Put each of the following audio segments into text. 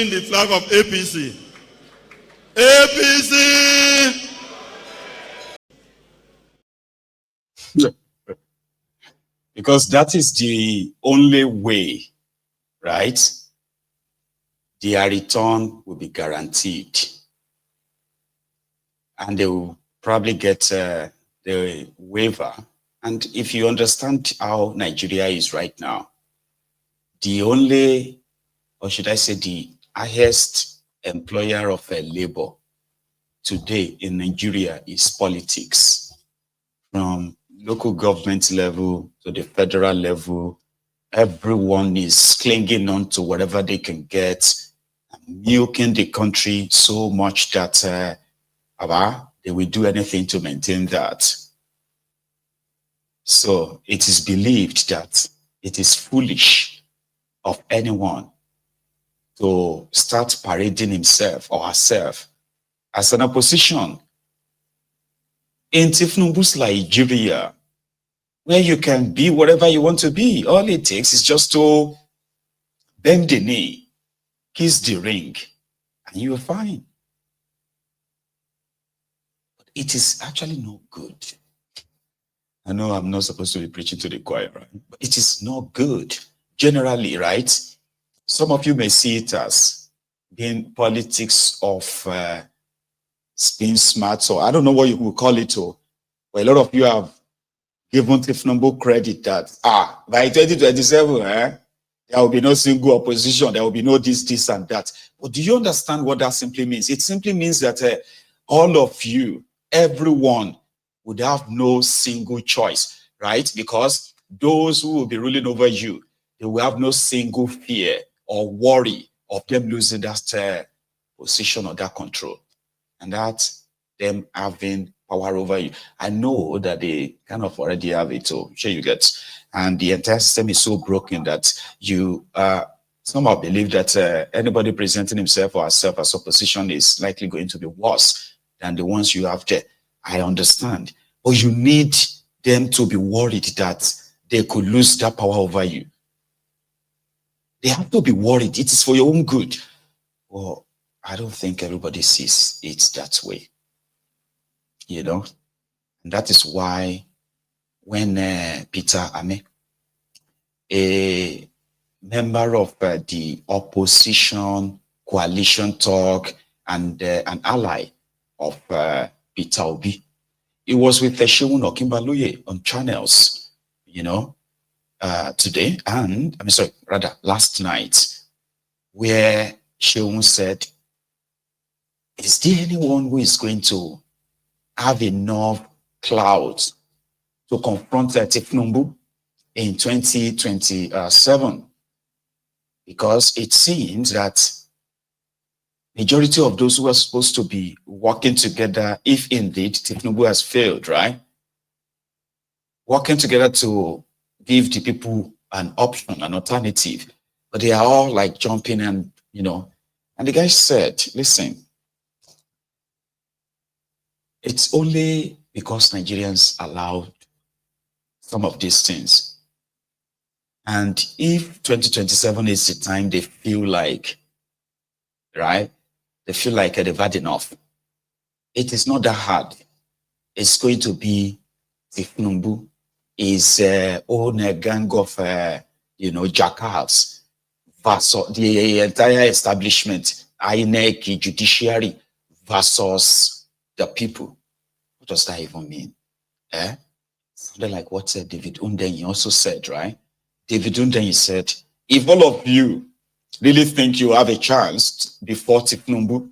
In the flag of APC. APC! Because that is the only way, right? Their return will be guaranteed. And they will probably get the waiver. And if you understand how Nigeria is right now, the only, or should I say the highest employer of labor today in Nigeria is politics. From local government level to the federal level, everyone is clinging on to whatever they can get, milking the country so much that they will do anything to maintain that. So it is believed that it is foolish of anyone to start parading himself or herself as an opposition in Tinubu's Nigeria, where you can be whatever you want to be. All it takes is just to bend the knee, kiss the ring, and you're fine. But it is actually no good. I know I'm not supposed to be preaching to the choir, right? But it is not good. Generally, right? Some of you may see it as being politics of being smart, so I don't know what you will call it, but a lot of you have given Tinubu credit that, by 2027, there will be no single opposition, there will be no this, and that. But do you understand what that simply means? It simply means that all of you, everyone, would have no single choice, right? Because those who will be ruling over you, they will have no single fear or worry of them losing that position or that control. And that's them having power over you. I know that they kind of already have it, so sure you get. And the entire system is so broken that you somehow believe that anybody presenting himself or herself as opposition is likely going to be worse than the ones you have there. I understand. But you need them to be worried that they could lose that power over you. They have to be worried. It is for your own good. Well, I don't think everybody sees it that way. You know? And that is why when Peter Ame, a member of the opposition coalition talk and an ally of Peter Obi, it was with Seun Okinbaloye on channels, today, and last night, where Seun said, is there anyone who is going to have enough clouds to confront Tinubu in 2027? Because it seems that majority of those who are supposed to be working together, if indeed Tinubu has failed, right? Working together to give the people an option, an alternative, but they are all like jumping and, and the guy said, listen, it's only because Nigerians allowed some of these things. And if 2027 is the time they feel like, right, they feel like they've had enough, it is not that hard. It's going to be Tinubu is own gang of, jackals versus the entire establishment, INEC, judiciary versus the people. What does that even mean? Something like what David Undenyi also said, right? David Undenyi said, if all of you really think you have a chance before Tinubu,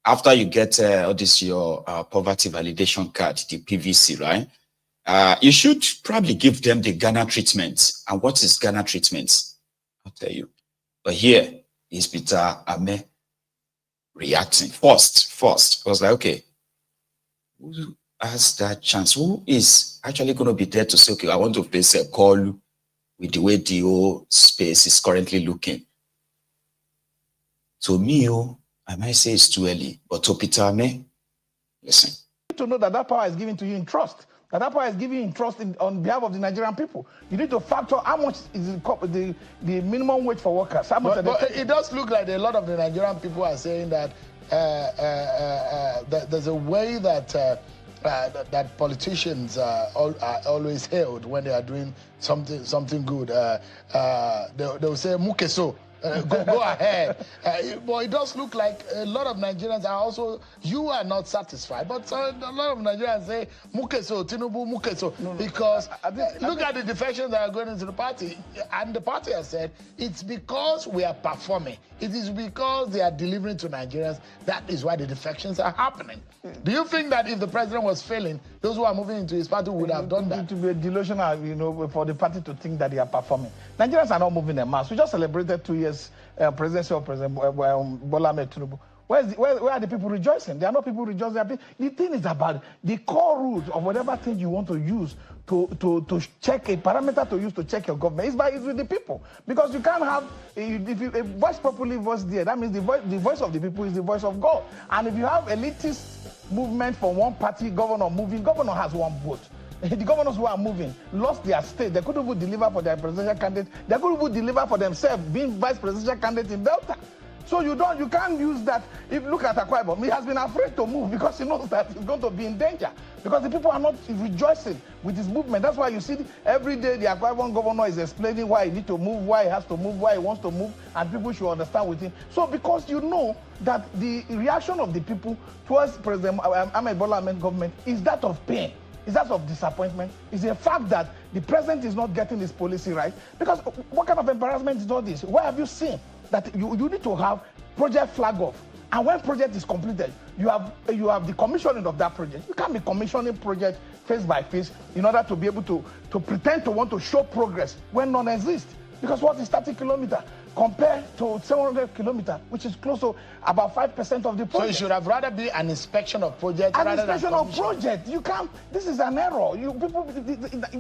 after you get all this, your poverty validation card, the PVC, right? You should probably give them the Ghana treatment. And what is Ghana treatment? I'll tell you. But here is Peter Ame reacting. First, I was like, okay, who has that chance? Who is actually going to be there to say, okay, I want to face a call with the way the whole space is currently looking? To me, I might say it's too early, but to Peter Ame, listen. To know that power is given to you in trust. That Akwa is giving trust on behalf of the Nigerian people. You need to factor how much is the minimum wage for workers. How much but it does look like a lot of the Nigerian people are saying that there's a way that that politicians are always hailed when they are doing something good. They'll say mukeso. Go ahead. But it does look like a lot of Nigerians are also, you are not satisfied, but a lot of Nigerians say, Mukeso, Tinubu, Mukeso, because look at the defections that are going into the party. And the party has said, it's because we are performing. It is because they are delivering to Nigerians. That is why the defections are happening. Do you think that if the president was failing, those who are moving into his party would have done that? It would be delusional, for the party to think that they are performing. Nigerians are not moving en masse. We just celebrated 2 years presidency of President Bola Ahmed Tinubu. Where are the people rejoicing? There are not people rejoicing. The thing is about the core rules of whatever thing you want to use to check a parameter to use to check your government. It's with the people. Because you can't have, if you voice properly voice there, that means the voice of the people is the voice of God. And if you have elitist movement from one party, governor moving, governor has one vote. The governors who are moving lost their state. They couldn't even deliver for their presidential candidate. They couldn't even deliver for themselves, being vice presidential candidate in Delta. So you can't use that. If you look at Akwa Ibom, he has been afraid to move because he knows that he's going to be in danger. Because the people are not rejoicing with his movement. That's why you see every day the Akwa Ibom governor is explaining why he needs to move, why he has to move, why he wants to move, and people should understand with him. So because you know that the reaction of the people towards President Ahmed Bola Ahmed government is that of pain. Is that of disappointment? Is a fact that the president is not getting his policy right? Because what kind of embarrassment is all this? Where have you seen that you need to have project flag off? And when project is completed, you have the commissioning of that project. You can't be commissioning project face by face in order to be able to pretend to want to show progress when none exists. Because what is 30 kilometers compared to 700 kilometers, which is close to about 5% of the project? So it should have rather be an inspection of projects an rather than inspection of project. You can't. This is an error.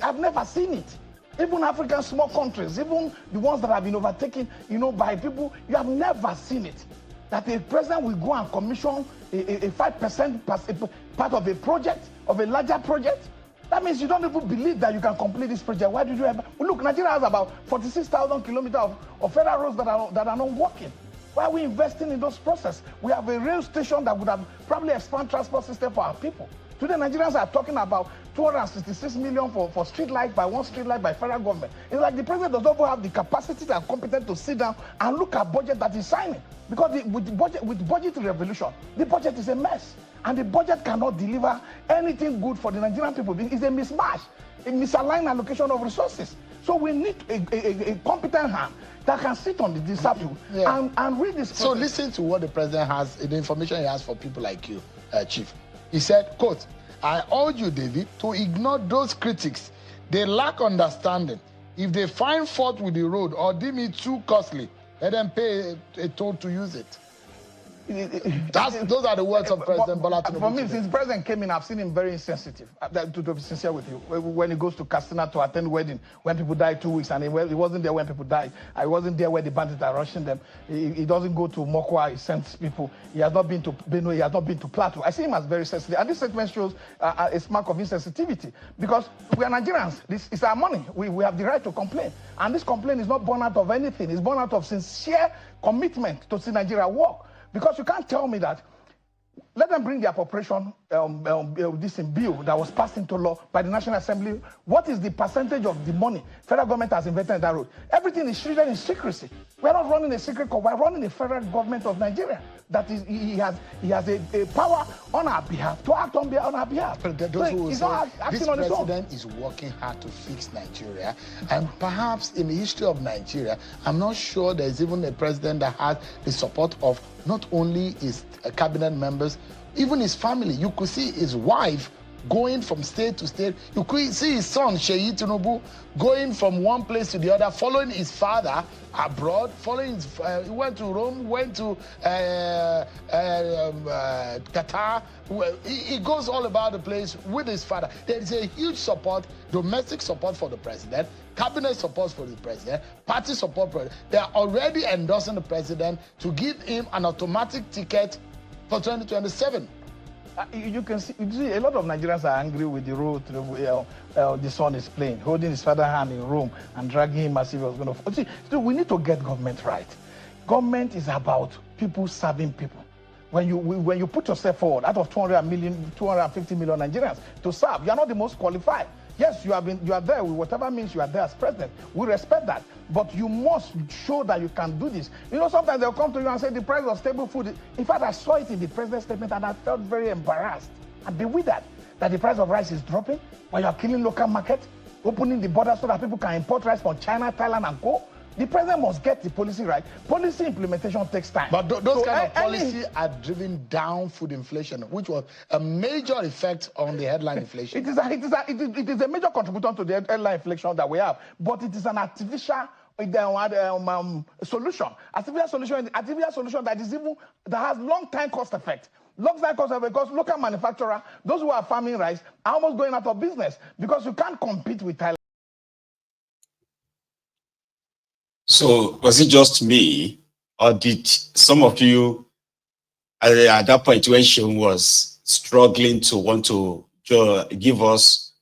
I've never seen it. Even African small countries, even the ones that have been overtaken, by people, you have never seen it. That a president will go and commission a 5% part of a project, of a larger project. That means you don't even believe that you can complete this project. Why did you ever? Look, Nigeria has about 46,000 kilometers of federal roads that are not working. Why are we investing in those processes? We have a rail station that would have probably expanded transport system for our people. Today, Nigerians are talking about 266 million for street light by one street light by federal government. It's like the president does not have the capacity and competence to sit down and look at budget that he's signing. Because with budget revolution, the budget is a mess. And the budget cannot deliver anything good for the Nigerian people. It's a mismatch, a misaligned allocation of resources. So we need a competent hand that can sit on the disciple and read this. So listen to what the president has, the information he has for people like you, Chief. He said, quote, I urge you, David, to ignore those critics. They lack understanding. If they find fault with the road or deem it too costly, let them pay a toll to use it. Those are the words of President Bola Tinubu. For me, since the president came in, I've seen him very insensitive. To be sincere with you, when he goes to Katsina to attend wedding, when people die 2 weeks, and he wasn't there when people died. I wasn't there when the bandits are rushing them. He doesn't go to Mokwa. He sends people. He has not been to Benue. He has not been to Plateau. I see him as very sensitive, and this statement shows a mark of insensitivity because we are Nigerians. This is our money. We have the right to complain, and this complaint is not born out of anything. It's born out of sincere commitment to see Nigeria work. Because you can't tell me that, let them bring the appropriation this bill that was passed into law by the National Assembly. What is the percentage of the money federal government has invested in that road? Everything is treated in secrecy. We're not running a secret court. We're running the federal government of Nigeria. That is, he has a power on our behalf to act on our behalf. But those who say this president is working hard to fix Nigeria, and perhaps in the history of Nigeria, I'm not sure there's even a president that has the support of not only his cabinet members, even his family. You could see his wife going from state to state. You could see his son, Sheyi Tinubu, going from one place to the other, following his father abroad, he went to Rome, went to Qatar. He goes all about the place with his father. There is a huge support, domestic support for the president, cabinet support for the president, party support for it. They are already endorsing the president to give him an automatic ticket for 2027. You can see a lot of Nigerians are angry with the role the son is playing, holding his father's hand in Rome and dragging him as if he was going to. See, we need to get government right. Government is about people serving people. When you put yourself forward, out of 250 million Nigerians to serve, you are not the most qualified. Yes, you are there with whatever means you are there as president. We respect that. But you must show that you can do this. You know, sometimes they'll come to you and say the price of stable food. In fact, I saw it in the president's statement and I felt very embarrassed and bewildered that the price of rice is dropping while you are killing local market, opening the border so that people can import rice from China, Thailand, and co. The president must get the policy right. Policy implementation takes time. But those kind of policy are driven down food inflation, which was a major effect on the headline inflation. It is a major contributor to the headline inflation that we have, but it is an artificial solution. Artificial solution that has long-time cost effect. Long-time cost effect because local manufacturer, those who are farming rice, are almost going out of business because you can't compete with Thailand. So was it just me, or did some of you at that point when she was struggling to want to give us,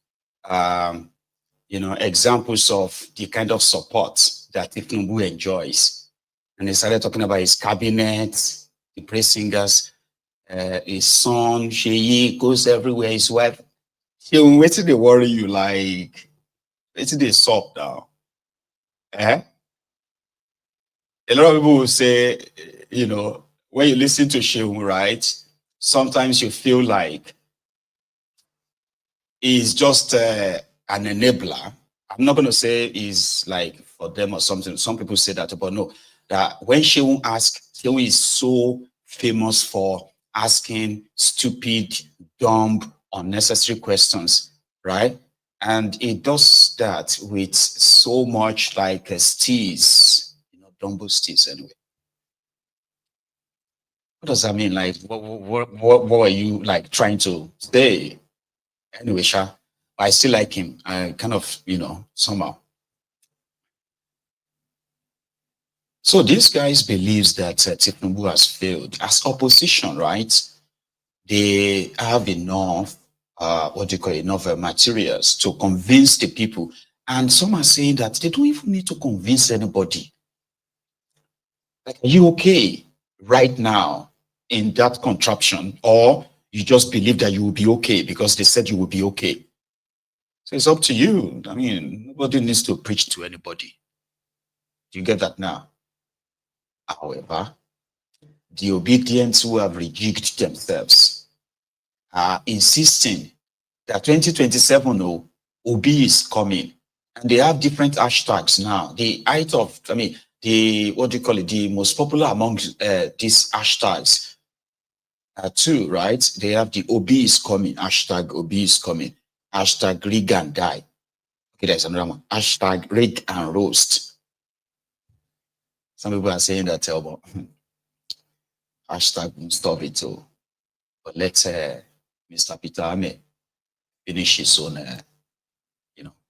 examples of the kind of support that Tinubu enjoys, and they started talking about his cabinet, the praise singers, his son Sheyi goes everywhere, his wife. Sheyi, wait till they worry you, like wait till they stop now. A lot of people will say, when you listen to Shehu, right, sometimes you feel like he's just an enabler. I'm not going to say he's like for them or something. Some people say that, but no, that when Shehu asks, Shehu is so famous for asking stupid, dumb, unnecessary questions, right? And he does that with so much like steez. Dumbo sticks anyway. What does that mean? Like, what were you like trying to say? Anyway, Sha, I still like him. I kind of, somehow. So these guys believes that Tinubu has failed as opposition, right? They have enough, enough materials to convince the people, and some are saying that they don't even need to convince anybody. Like, are you okay right now in that contraption, or you just believe that you will be okay because they said you will be okay? So it's up to you. I mean, nobody needs to preach to anybody. Do you get that now? However, the obedients who have rejigged themselves are insisting that 2027 Obi is coming, and they have different hashtags now. The most popular among these hashtags are two, right? They have the Obi is coming, hashtag Obi is coming, hashtag rig and die. Okay, there's another one, hashtag rig and roast. Some people are saying that, hashtag won't stop it too. But let Mr. Peter Ame finish his own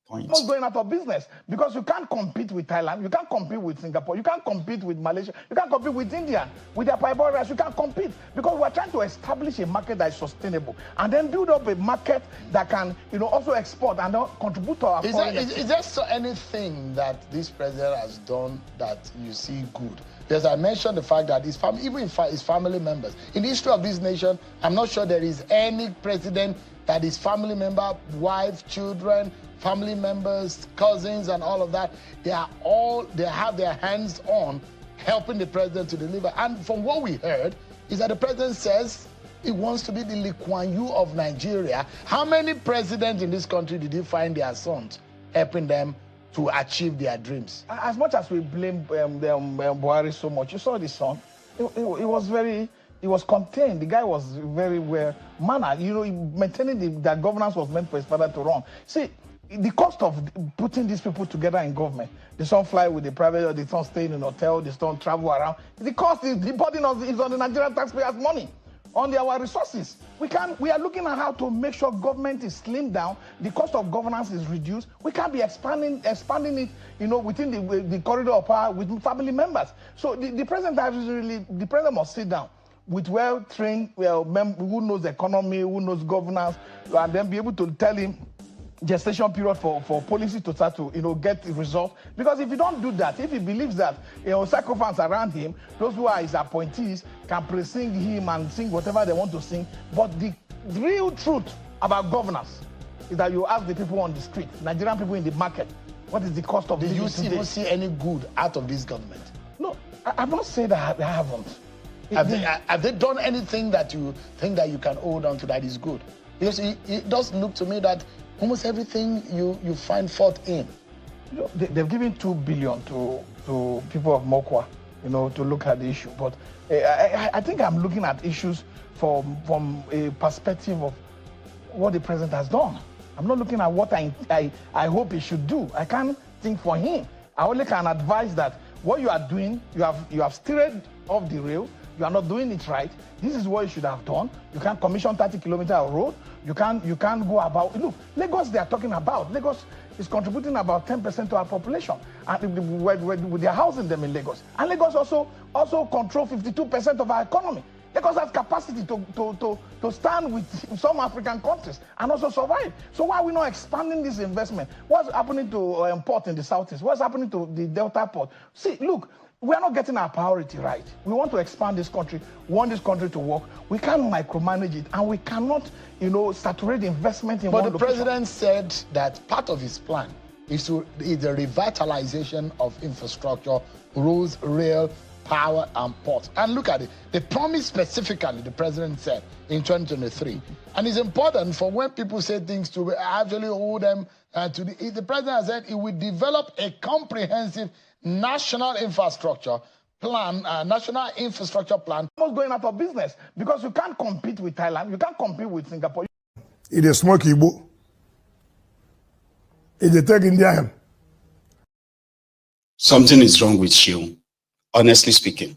point. Not going out of business because you can't compete with Thailand, you can't compete with Singapore, you can't compete with Malaysia, you can't compete with India, with their pipeline rice. You can't compete because we're trying to establish a market that is sustainable and then build up a market that can, also export and contribute to our foreign exchange. Is there anything that this president has done that you see good? Because I mentioned the fact that his family, even his family members, in the history of this nation, I'm not sure there is any president that his family member, wife, children, family members, cousins, and all of that, they have their hands on helping the president to deliver. And from what we heard is that the president says he wants to be the Lee Kuan Yew of Nigeria. How many presidents in this country did he find their sons helping them to achieve their dreams? As much as we blame Buhari so much, you saw the son. He was contained. The guy was very well mannered. Maintaining that governance was meant for his father to run. See, the cost of putting these people together in government, the son fly with the private, the son stay in an hotel, the son travel around. The cost is the burden is on the Nigerian taxpayers' money, on our resources. We are looking at how to make sure government is slimmed down, the cost of governance is reduced. We can't be expanding it, within the corridor of power with family members. So the president must sit down with well-trained who knows economy, who knows governance, and then be able to tell him gestation period for policy to start to get results. Because if you don't do that, if he believes that sycophants around him, those who are his appointees, can pre-sing him and sing whatever they want to sing, but the real truth about governance is that you ask the people on the street, Nigerian people in the market, what is the cost of living today? Do you see any good out of this government? No, I've not said that I haven't. Have they done anything that you think that you can hold on to that is good? Because it does look to me that almost everything you find fault in. They've given 2 billion to people of Mokwa, to look at the issue. But I think I'm looking at issues from a perspective of what the president has done. I'm not looking at what I hope he should do. I can't think for him. I only can advise that what you are doing, you have steered off the rail. You are not doing it right. This is what you should have done. You can't commission 30 kilometers of road. You can't go about. Look, Lagos they are talking about. Lagos is contributing about 10% to our population, and with their housing them in Lagos. And Lagos also control 52% of our economy. Lagos has capacity to stand with some African countries and also survive. So why are we not expanding this investment? What's happening to port in the southeast? What's happening to the Delta port? See, look, we are not getting our priority right. We want to expand this country. We want this country to work. We can't micromanage it, and we cannot, saturate investment in one location. But the president said that part of his plan is the revitalization of infrastructure, roads, rail, power, and ports. And look at it. The promise specifically, the president said in 2023. And it's important for when people say things to actually hold them to the president has said he will develop a comprehensive national infrastructure plan, almost going out of business because you can't compete with Thailand, you can't compete with Singapore. It is smoke Igbo. It is take India. Something is wrong with you, honestly speaking.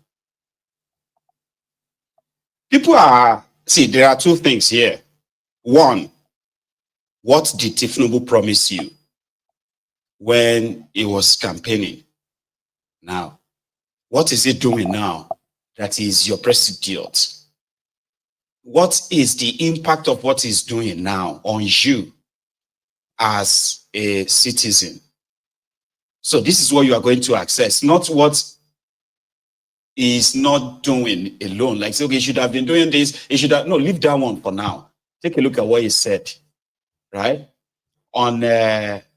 There are two things here. One, what did Tifnubu promise you when he was campaigning? Now, what is he doing now that is your president? What is the impact of what he's doing now on you as a citizen? So this is what you are going to access, not what he's not doing alone. Like, say, okay, he should have been doing this. He should have, no, leave that one for now. Take a look at what he said, right? On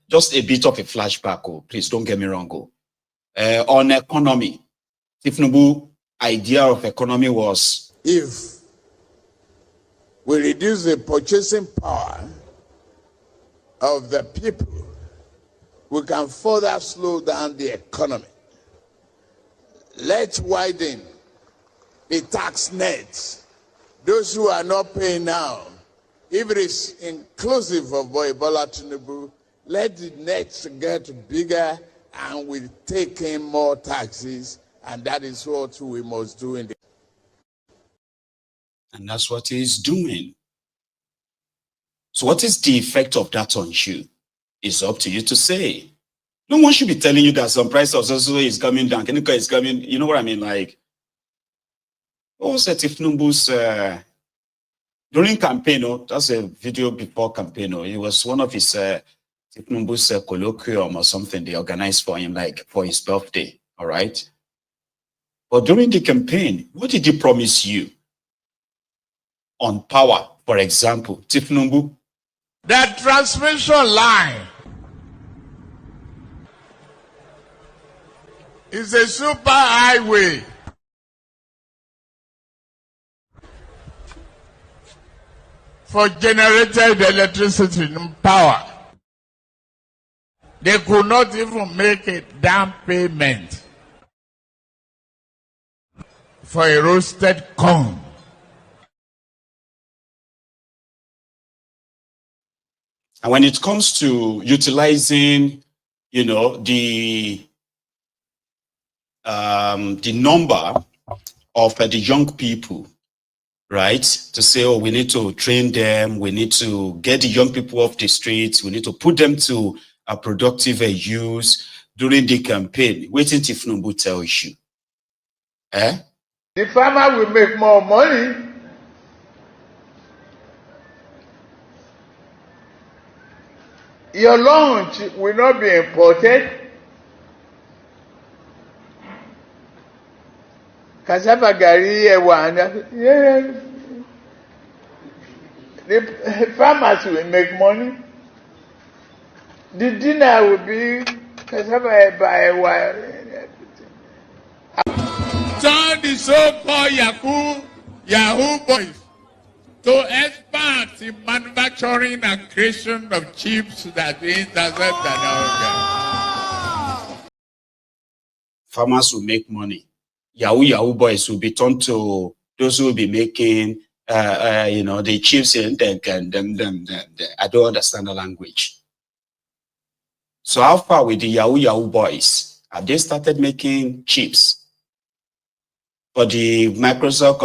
just a bit of a flashback, please don't get me wrong. On economy, Tifnubu idea of economy was, if we reduce the purchasing power of the people, we can further slow down the economy. Let's widen the tax net. Those who are not paying now, if it is inclusive of Bola Tinubu, let the net get bigger and we take in more taxes, and that is what we must do in the. And that's what he's doing. So what is the effect of that on you? It's up to you to say. No one should be telling you that some price of also is coming down. Chemical is coming. You know what I mean? Like, what was Tifnubu's during campaign? That's a video before campaign. It was one of his Tifnubu's colloquium or something they organized for him, like for his birthday. All right. But during the campaign, what did he promise you? On power, for example, Tifnubu. That transmission line is a super highway. For generated electricity and power. They could not even make a down payment for a roasted corn. And when it comes to utilizing, the number of the young people, right? To say, oh, we need to train them, we need to get the young people off the streets, we need to put them to a productive use during the campaign. Waiting Tifnubu tells you. The farmer will make more money. Your lunch will not be imported. Cassava gari, yeah. The farmers will make money. The dinner will be cassava by turn the so-called Yahoo boys to experts in manufacturing and creation of chips that intercept and all. Farmers will make money. Yahoo boys will be turned to those who will be making, the chips and them. I don't understand the language. So how far with the Yahoo boys? Have they started making chips for the Microsoft